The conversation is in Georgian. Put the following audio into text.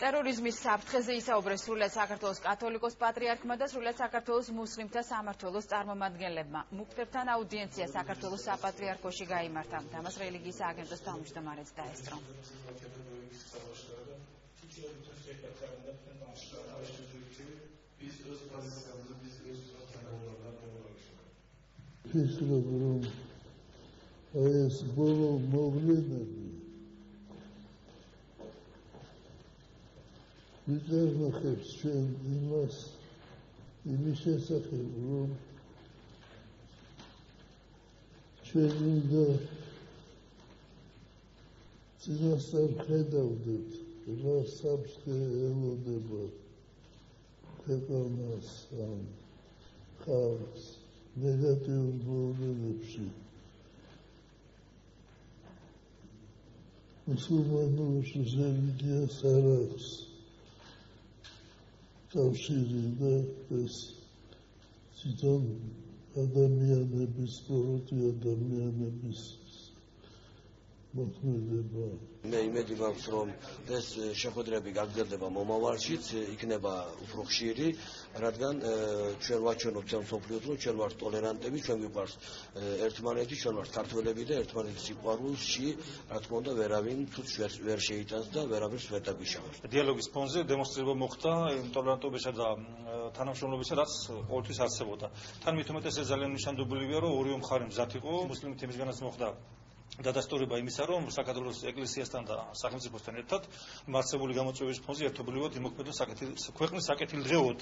ტერორიზმის საფრთხეზე ისაუბრეს სრულიად საქართველოს კათოლიკოს პატრიარქმა და სრულიად საქართველოს მუსლიმთა სამმართველოს წარმომადგენლებმა. მუქთებთან აუდიენცია საქართველოს საპატრიარქოში გაიმართა. ამას რელიგიის აგენტოს თავმჯდომარეს დაესწრო. ფიქრობ, რომ ეს ბოლო მოვლენები ვიწერნახებს ჩვენ იმის შესახებ, რომ ჩვენ უნდა წინასწარ ხედავდეთ, რა საფრთხე ელოდება ქვეყანას ან ხალხს ნეგატიურ მოვლენებში. მუსულმანურ რელიგიას არ აქვს კავშირი და ეს თვითონ ადამიანების პროექტი ადამიანების მოქმედება. მე იმედი მაქვს, რომ ეს შეხვედრები გაგრძელდება მომავალშიც, იქნება უფრო ხშირი, რადგან ჩვენ ვაჩვენებთ ამ მსოფლიოს, რომ ჩვენ ვართ ტოლერანტები, ჩვენ გვიყვარს ერთმანეთი, ჩვენ ვართ ქართველები და ერთმანეთის სიყვარულში, რა თქმა უნდა, ვერავინ თუ ვერ შეიტანს და ვერავინ ვერ დაგიშავებს. დიალოგის ფონზე დემონსტრირება მოხდა ტოლერანტობისა და თანამშრომლობისა, რაც ყოველთვის არსებობდა. თან მით უმეტეს ეს ძალიან ნიშანდობლივია, რომ ორივე მხარე მზად იყო. მუსლიმი თემისგანაც მოხდა დადასტურება იმისა, რომ საქართველოს ეკლესიასთან და სახელმწიფოსთან ერთად მარცხებული გამოწვევების ფონზე ერთობლივად იმოქმედოს ქვეყნის საკეთილდღეოდ.